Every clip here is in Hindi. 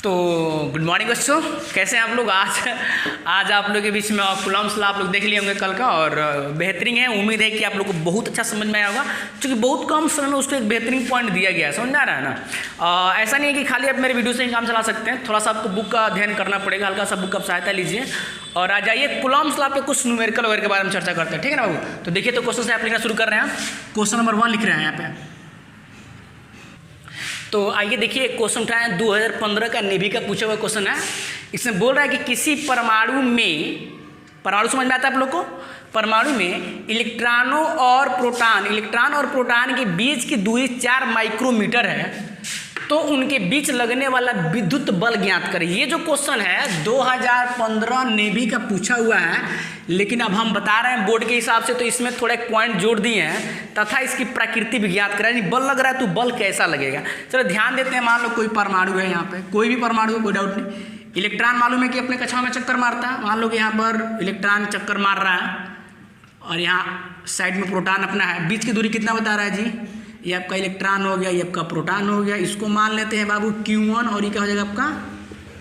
तो गुड मॉर्निंग बच्चों, कैसे हैं आप लोग। आज आप लोग के बीच में कूलम्ब्स लॉ आप लोग देख लिए होंगे कल का, और बेहतरीन है। उम्मीद है कि आप लोग को बहुत अच्छा समझ में आया होगा, क्योंकि बहुत कम समय में उसको एक बेहतरीन पॉइंट दिया गया है। समझ में आ रहा है ना। ऐसा नहीं है कि खाली आप मेरे वीडियो से ही काम चला सकते हैं, थोड़ा सा आपको बुक का अध्ययन करना पड़ेगा, हल्का सा बुक का सहायता लीजिए। और आ जाइए कूलम्ब्स लॉ पे कुछ न्यूमेरिकल वगैरह के बारे में चर्चा करते हैं, ठीक है ना बाबू। तो देखिए, तो क्वेश्चन से आप लिखना शुरू कर रहे हैं। क्वेश्चन नंबर 1 लिख रहे हैं यहाँ पे। तो आइए देखिए, क्वेश्चन उठाए 2015 का नेवी का पूछा हुआ क्वेश्चन है। इसमें बोल रहा है कि किसी परमाणु में, परमाणु समझ में आता है आप लोग को, परमाणु में इलेक्ट्रॉन और प्रोटॉन के बीच की दूरी 4 माइक्रोमीटर है, तो उनके बीच लगने वाला विद्युत बल ज्ञात करें। ये जो क्वेश्चन है 2015 नेवी का पूछा हुआ है, लेकिन अब हम बता रहे हैं बोर्ड के हिसाब से, तो इसमें थोड़ा एक पॉइंट जोड़ दिए हैं, तथा इसकी प्रकृति भी ज्ञात करें। बल लग रहा है तो बल कैसा लगेगा। चलो ध्यान देते हैं। मान लो कोई परमाणु है, यहाँ पे कोई भी परमाणु है, कोई डाउट नहीं। इलेक्ट्रॉन मालूम है कि अपने कक्षाओं में चक्कर मारता है। मान लो कि यहाँ पर इलेक्ट्रॉन चक्कर मार रहा है, और यहाँ साइड में प्रोटॉन अपना है। बीच की दूरी कितना बता रहा है जी? ये आपका इलेक्ट्रॉन हो गया, ये आपका प्रोटॉन हो गया। इसको मान लेते हैं बाबू Q1, और ये क्या हो जाएगा आपका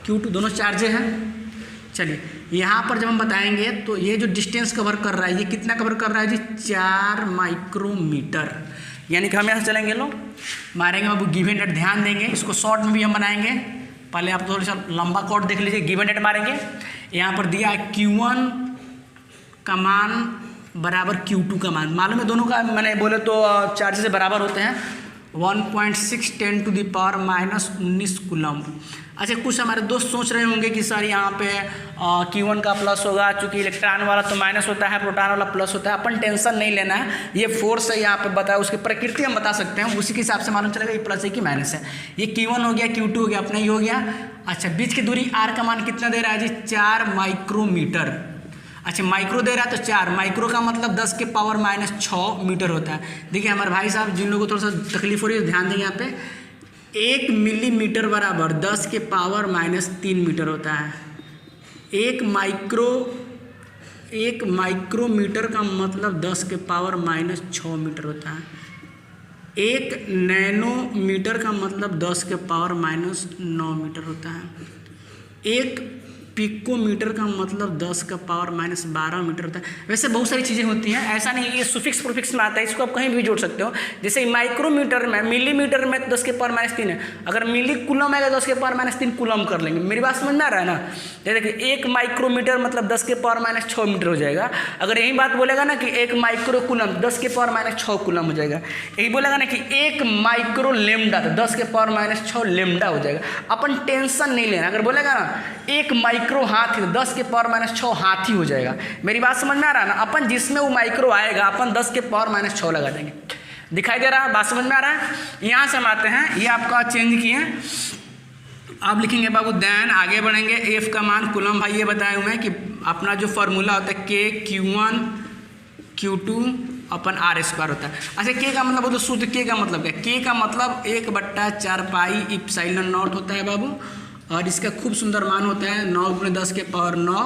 Q2, दोनों चार्जे हैं। चलिए, यहाँ पर जब हम बताएंगे तो ये जो डिस्टेंस कवर कर रहा है, ये कितना कवर कर रहा है जी? 4 माइक्रोमीटर। यानी कि हम यहाँ से चलेंगे, लोग मारेंगे बाबू गिवन डेट। ध्यान देंगे, इसको शॉर्ट में भी हम बनाएंगे। पहले आप थोड़ा सा लंबा कोड देख लीजिए। गिवन डेट मारेंगे, यहाँ पर दिया है Q1 का मान बराबर Q2 का मान। मालूम है दोनों का, मैंने बोले तो चार्ज से बराबर होते हैं। 1.6 10⁻⁻19 कूलम्ब। अच्छा, कुछ हमारे दोस्त सोच रहे होंगे कि सर यहाँ पे Q1 का प्लस होगा, चूँकि इलेक्ट्रॉन वाला तो माइनस होता है, प्रोटॉन वाला प्लस होता है। अपन टेंशन नहीं लेना है, ये फोर्स है यहाँ पे बताया, उसकी प्रकृति हम बता सकते हैं, उसी के हिसाब से मालूम चलेगा ये प्लस है कि माइनस है। ये Q1 हो गया, Q2 हो गया, अपना ही हो गया। अच्छा, बीच की दूरी R का मान कितना दे रहा है जी? 4 माइक्रोमीटर। अच्छा, माइक्रो दे रहा है तो 4 माइक्रो का मतलब 10 के पावर -6 मीटर होता है। देखिए हमारे भाई साहब, जिन लोगों को थोड़ा सा तकलीफ हो रही है, ध्यान देंगे यहाँ पे। 1 मिलीमीटर बराबर 10 के पावर -3 मीटर होता है। एक माइक्रोमीटर का मतलब 10 के पावर -6 मीटर होता है। 1 नैनोमीटर का मतलब 10 के पावर -9 मीटर होता है। 1 पिकोमीटर का मतलब 10 का पावर -12 मीटर होता है। वैसे बहुत सारी चीज़ें होती हैं, ऐसा नहीं ये सुफिक्स प्रोफिक्स में आता है, इसको आप कहीं भी जोड़ सकते हो। जैसे माइक्रोमीटर में, मिलीमीटर में 10 के पावर -3 है, अगर मिली कूलम आएगा 10 के पावर -3 कूलम कर लेंगे। मेरी बात समझ में आ रहा है ना। जैसे देखिए 1 माइक्रोमीटर मतलब 10 के पावर -6 मीटर हो जाएगा। अगर यही बात बोलेगा ना कि 1 माइक्रो कूलम 10 के पावर -6 कूलम हो जाएगा। यही बोलेगा ना कि 1 माइक्रो लेमडा तो 10 के पावर -6 लेमडा हो जाएगा। अपन टेंशन नहीं लेना। अगर बोलेगा ना 1 माइक्रो हाथी, 10 के पावर -6 हाथी हो जाएगा। मेरी बात समझ में आ रहा है ना। अपन जिसमें वो माइक्रो आएगा, अपन 10 के पावर -6 लगा देंगे। दिखाई दे रहा है? बात समझ में आ रहा है। यहाँ से हम आते हैं, ये आपका चेंज किए, आप लिखेंगे बाबू देन आगे बढ़ेंगे। एफ का मान कूलम, भाई ये बताया हूँ मैं कि अपना जो फॉर्मूला होता है K Q1 Q2 अपन R² होता है। अच्छा, K का मतलब तो शुद्ध K का मतलब क्या? K का मतलब 1/4 पाई एप्सिलॉन नॉट होता है बाबू, और इसका खूब सुंदर मान होता है 9 × 10 के पावर 9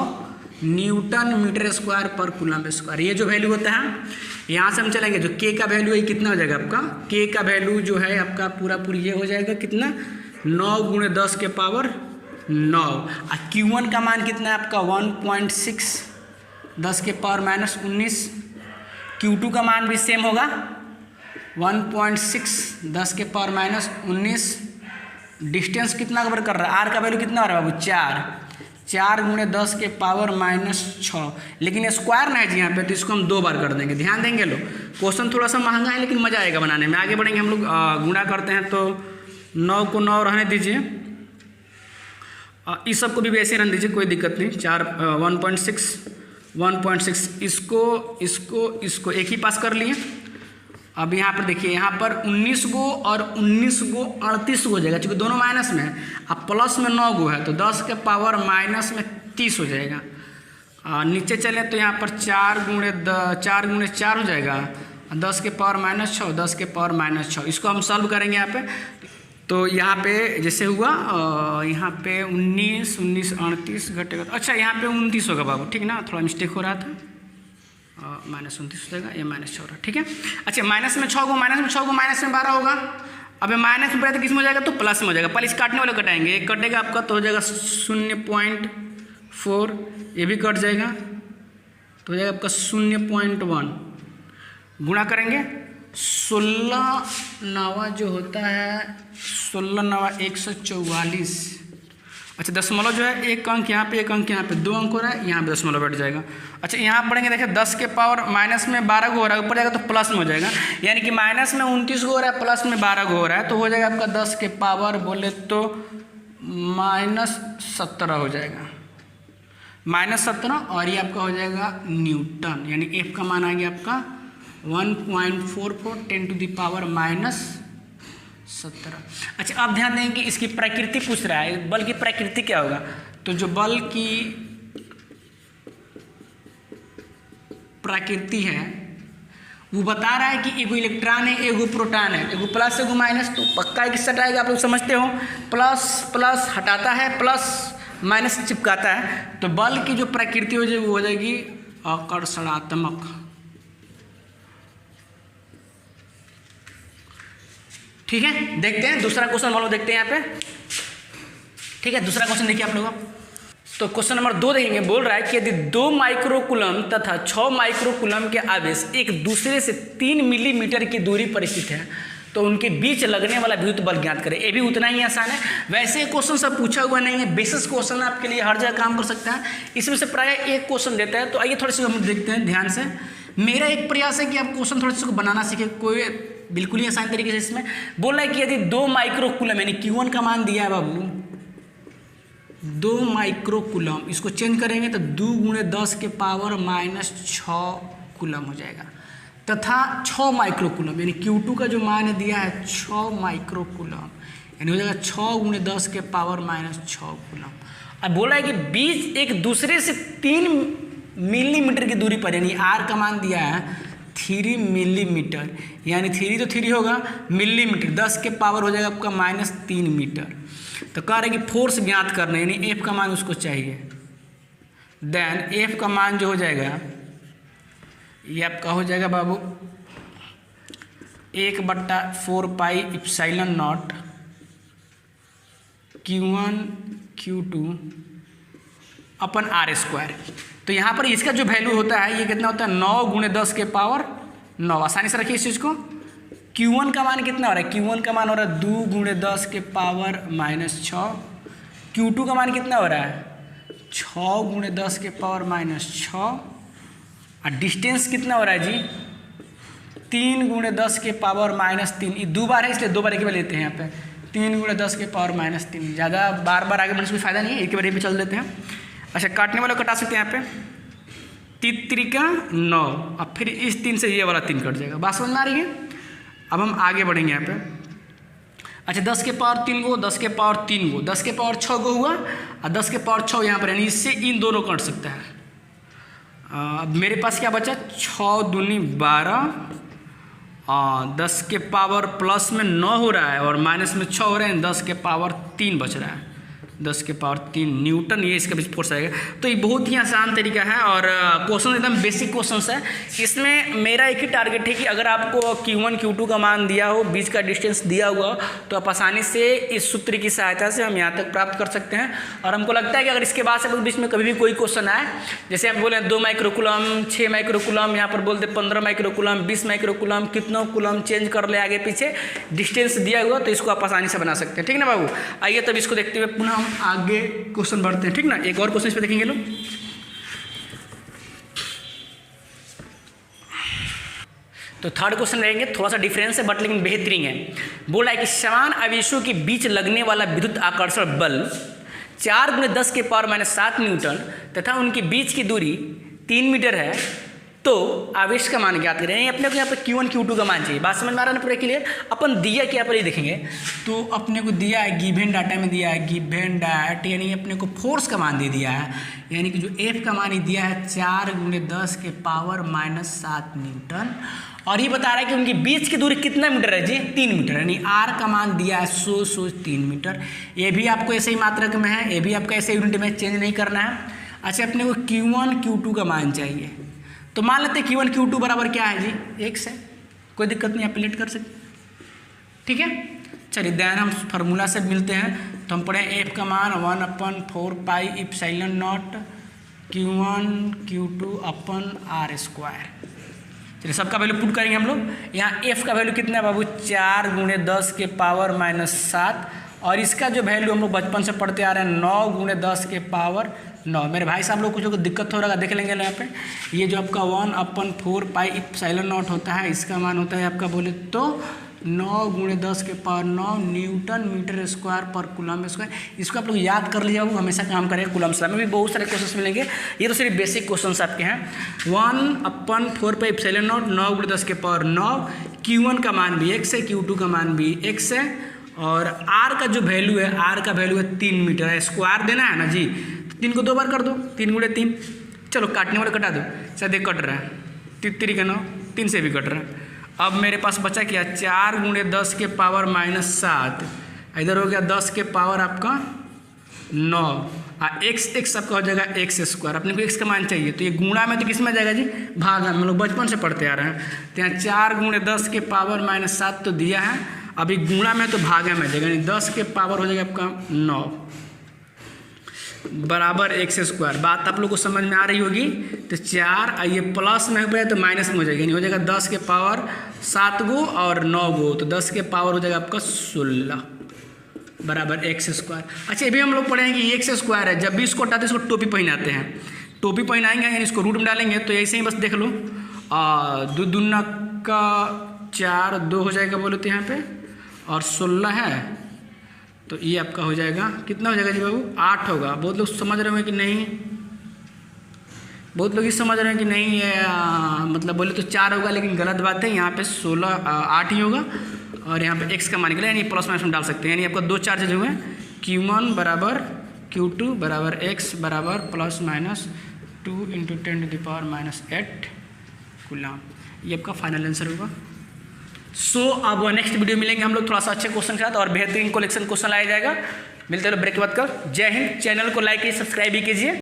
न्यूटन मीटर स्क्वायर पर कूलम स्क्वायर। ये जो वैल्यू होता है, यहाँ से हम चलेंगे, जो K का वैल्यू है कितना हो जाएगा आपका? K का वैल्यू जो है आपका पूरा ये हो जाएगा कितना? 9 × 10 के पावर 9। और Q1 का मान कितना है आपका? 1.6 10 के पावर -19। Q2 का मान भी सेम होगा 1.6 10 के पावर -19। डिस्टेंस कितना कवर कर रहा है? R का वैल्यू कितना हो रहा है बाबू? 4 × 10 के पावर -6। लेकिन स्क्वायर ना है जी यहाँ पे, तो इसको हम 2 बार कर देंगे। ध्यान देंगे लोग, क्वेश्चन थोड़ा सा महंगा है, लेकिन मज़ा आएगा बनाने में। आगे बढ़ेंगे हम लोग, गुणा करते हैं तो 9 को 9 रहने दीजिए, इस सब को भी वैसे रहने दीजिए, कोई दिक्कत नहीं। 1.6 इसको एक ही पास कर लिए। अब यहाँ पर देखिए, यहाँ पर 19 गो और 19 गो 38 हो जाएगा, क्योंकि दोनों माइनस में है। अब प्लस में 9 गो है, तो 10 के पावर -30 हो जाएगा। नीचे चले तो यहाँ पर 4 × 4 हो जाएगा, 10 के पावर -6 10 के पावर -6। इसको हम सॉल्व करेंगे यहाँ पे। तो यहाँ पे जैसे हुआ, यहाँ पे 19 38 घटेगा, अच्छा यहाँ पे 29 होगा बाबू, ठीक ना, थोड़ा मिस्टेक हो रहा था। -29 हो जाएगा, ये -6 हो रहा है, ठीक है। अच्छा, माइनस में 6 को -6 को -12 होगा, अब माइनस में तो किस में हो जाएगा, तो प्लस में हो जाएगा। पहले इस काटने वाले कटाएंगे, एक कटेगा आपका तो हो जाएगा 0.4, ये भी कट जाएगा तो हो जाएगा आपका 0.1, गुणा करेंगे 16 नवा जो होता है 16 नवा 144। अच्छा दशमलव जो है एक अंक यहाँ पे, एक अंक यहाँ पे, 2 अंक हो रहा है, यहाँ पे दशमलव बैठ जाएगा। अच्छा यहाँ पढ़ेंगे, देखिए 10 के पावर माइनस में 12 को हो रहा है, ऊपर जाएगा तो प्लस में हो जाएगा, यानी कि माइनस में 29 को हो रहा है, प्लस में 12 को हो रहा है, तो हो जाएगा आपका 10 के पावर बोले तो -17 हो जाएगा, -17, और ये आपका हो जाएगा न्यूटन, यानी एफ का मान आ गया आपका 1.44 10⁻⁻17। अच्छा अब ध्यान दें कि इसकी प्रकृति पूछ रहा है, बल की प्रकृति क्या होगा, तो जो बल की प्रकृति है वो बता रहा है कि एगो इलेक्ट्रॉन है, एगो प्रोटॉन है, एगो प्लस एगो माइनस, तो पक्का एक सेट आएगा, आप लोग समझते हो, प्लस प्लस हटाता है, प्लस माइनस चिपकाता है, तो बल की जो प्रकृति हो जाएगी वो हो जाएगी आकर्षणात्मक। ठीक है, देखते हैं दूसरा क्वेश्चन मान लो, देखते हैं यहाँ पे। ठीक है, दूसरा क्वेश्चन देखिए आप लोग। तो क्वेश्चन नंबर 2 देखेंगे, बोल रहा है कि यदि 2 माइक्रोकूलम तथा 6 माइक्रोकूलम के आवेश एक दूसरे से 3 मिलीमीटर की दूरी पर स्थित है तो उनके बीच लगने वाला विद्युत बल ज्ञात करें। ये भी उतना ही आसान है, वैसे क्वेश्चन सब पूछा हुआ नहीं है, बेसिस क्वेश्चन आपके लिए हर जगह काम कर सकता है, इसमें से प्राय एक क्वेश्चन देता है। तो आइए थोड़े से हम देखते हैं ध्यान से। मेरा एक प्रयास है कि आप क्वेश्चन थोड़े से बनाना सीखे, कोई बिल्कुल ही आसान तरीके से। इसमें बोल रहा है कि यदि 2 माइक्रोकूलम यानी Q1 का मान दिया है बाबू 2 माइक्रोकूलम, इसको चेंज करेंगे तो 2 × 10 के पावर -6 कूलम हो जाएगा, तथा 6 माइक्रोकूलम यानी Q2 का जो मान दिया है 6 माइक्रोकूलम यानी हो जाएगा 6 × 10 के पावर -6 कूलम। अब बोल रहा है कि बीच एक दूसरे से 3 मिलीमीटर की दूरी पर, यानी R का मान दिया है 3 मिलीमीटर, यानी 3 तो 3 होगा, मिलीमीटर 10 के पावर हो जाएगा आपका -3 मीटर। तो कह रहे हैं कि फोर्स ज्ञात करना, यानी F का मान उसको चाहिए। देन F का मान जो हो जाएगा ये आपका हो जाएगा बाबू 1/4 pi epsilon not Q1 Q2 upon R²। तो यहाँ पर इसका जो वैल्यू होता है ये कितना होता है 9 × 10 के पावर 9। आसानी से रखिए इस चीज़ को। Q1 का मान कितना हो रहा है, Q1 का मान हो रहा है 2 × 10 के पावर -6। Q2 का मान कितना हो रहा है 6 × 10 के पावर -6। और डिस्टेंस कितना हो रहा है जी 3 × 10 के पावर -3। ये 2 बार है इसलिए 2 बार एक बार लेते हैं यहाँ पे, 3 × 10 के पावर -3। ज़्यादा बार बार आगे बढ़ने से कोई फायदा नहीं है, एक बार ये पे चल देते हैं। अच्छा काटने वाला कटा सकते हैं यहाँ पे 3 का 9, अब फिर इस 3 से ये वाला 3 कट जाएगा। बात समझ में आ रही है। अब हम आगे बढ़ेंगे यहाँ पे। अच्छा 10 के पावर 3 गो, 10 के पावर 3 गो, 10 के पावर 6 गो हुआ, और 10 के पावर 6 यहाँ पर, यानी इससे इन दोनों कट सकता है। अब मेरे पास क्या बचा 6 दूनी 12, 10 के पावर प्लस में 9 हो रहा है और माइनस में 6 हो रहे हैं, 10 के पावर 3 बच रहा है, 10 के पावर 3 न्यूटन ये इसका बीच फोर्स आएगा। तो ये बहुत ही आसान तरीका है और क्वेश्चन एकदम बेसिक क्वेश्चन है। इसमें मेरा एक ही टारगेट है कि अगर आपको Q1 Q2 का मान दिया हो, बीच का डिस्टेंस दिया हुआ तो आप आसानी से इस सूत्र की सहायता से हम यहाँ तक प्राप्त कर सकते हैं। और हमको लगता है कि अगर इसके बाद से बीच में कभी भी कोई क्वेश्चन आए, जैसे हम बोले 2 माइक्रोकूलम, 6 माइक्रोकूलम, यहाँ पर बोलते 15 माइक्रोकूलम, 20 माइक्रोकूलम, कितना कूलम चेंज कर ले आगे पीछे डिस्टेंस दिया हुआ, तो इसको आप आसानी से बना सकते हैं। ठीक ना बाबू। आइए तब इसको देखते हुए पुनः हम आगे क्वेश्चन बढ़ते हैं। ठीक ना, एक और क्वेश्चन इस पे देखेंगे लोग। तो थर्ड क्वेश्चन रहेंगे, थोड़ा सा डिफरेंस है बट लेकिन बेहतरीन है। बोल रहा है कि समान आवेशों के बीच लगने वाला विद्युत आकर्षण बल 4 × 10 के पावर -7 न्यूटन तथा उनके बीच की दूरी 3 मीटर है, तो आवेश का मान ज्ञात करें। अपने को यहाँ पर Q1 Q2 का मान चाहिए। बात समझ में आ रहा है ना पूरे क्लियर। अपन दिया क्या पर ये देखेंगे तो अपने को दिया है गिवन डाटा में दिया है गिवन डाट, यानी अपने को फोर्स का मान दे दिया है, यानी कि जो F का मान ही दिया है 4 × 10 के पावर -7 न्यूटन। और ये बता रहा है कि उनके बीच की दूरी कितना मीटर है जी 3 मीटर, यानी R का मान दिया है 100 3 मीटर। ये भी आपको ऐसे ही मात्रक में है, ये भी आपका ऐसे यूनिट में चेंज नहीं करना है। अच्छा अपने को Q1 Q2 का मान चाहिए, तो मान लेते हैं Q1 Q2 बराबर क्या है जी 1 से, कोई दिक्कत नहीं, आप लेट कर सकते। ठीक है। चलिए देन हम फार्मूला से मिलते हैं। तो हम पढ़े एफ का मान 1/4 pi epsilon not Q1 Q2 अपन R स्क्वायर। चलिए सबका वैल्यू पुट करेंगे हम लोग। यहाँ एफ का वैल्यू कितना है बाबू 4 × 10 के पावर -7 और इसका जो वैल्यू हम लोग बचपन से पढ़ते आ रहे हैं 9 × 10 के पावर 9। मेरे भाई साहब लोग कुछ लोग दिक्कत हो रहा है, देख लेंगे यहाँ पे। ये जो आपका 1/4 पाई इप्सिलॉन नॉट होता है, इसका मान होता है आपका बोले तो 9 × 10 के पावर 9 न्यूटन मीटर स्क्वायर पर कूलम स्क्वायर। इसको आप लोग याद कर लीजिए, वो हमेशा काम करेंगे। कूलम स्क्वायर में भी बहुत सारे क्वेश्चन मिलेंगे, ये तो सिर्फ बेसिक क्वेश्चन आपके हैं। 1/4 पाई इप्सिलॉन नॉट 9 × 10 के पावर 9। Q1 का मान भी x है, Q2 का मान भी x है और R का जो वैल्यू है, R का वैल्यू है 3 मीटर है। स्क्वायर देना है ना जी, 3 को 2 बार कर दो, 3 × 3। चलो काटने वाले कटा दो, शायद एक कट रहा है, 3 का 9, 3 से भी कट रहा है। अब मेरे पास बचा क्या 4 × 10 के पावर -7, इधर हो गया 10 के पावर आपका 9 x आपका हो जाएगा x स्क्वायर। अपने को x का मान चाहिए तो ये गुणा में तो किस में जाएगा जी, भागा में। हम लोग बचपन से पढ़ते आ रहे हैं। तो यहाँ 4 × 10 के पावर -7 तो दिया है, अभी गुणा में तो भागा में जाएगा, यानी 10 के पावर हो जाएगा आपका 9 बराबर x स्क्वायर। बात आप लोग को समझ में आ रही होगी। तो 4 ये प्लस में हो जाए तो माइनस में हो जाएगा, यानी हो जाएगा 10 के पावर 7 गो और 9 गो, तो 10 के पावर हो जाएगा आपका 16 बराबर x स्क्वायर। अच्छा ये भी हम लोग पढ़ेंगे कि x स्क्वायर है, जब भी इसको हटाते इसको टोपी पहनाते हैं। टोपी पहनाएंगे यानी इसको रूट में डालेंगे तो ऐसे ही बस देख लो 2 दूना का 4 2 हो जाएगा बोले तो यहाँ पे, और 16 है तो ये आपका हो जाएगा कितना हो जाएगा जी बाबू 8 होगा। बहुत लोग समझ रहे हैं कि नहीं, बहुत लोग ये समझ रहे हैं कि नहीं ये मतलब बोले तो 4 होगा, लेकिन गलत बात है। यहाँ पे 8 ही होगा और यहाँ पे x का मान निकला, यानी प्लस माइनस में डाल सकते हैं। यानी आपका 2 चार्जेज हुए Q1 बराबर Q2 बराबर x बराबर ±2 × 10⁻⁸ कूलम। ये आपका फाइनल आंसर होगा। अब नेक्स्ट वीडियो मिलेंगे हम लोग थोड़ा सा अच्छे क्वेश्चन के साथ और बेहतरीन कलेक्शन क्वेश्चन लाया जाएगा। मिलते हैं ब्रेक के बाद कर। जय हिंद। चैनल को लाइक कीजिए, सब्सक्राइब भी कीजिए।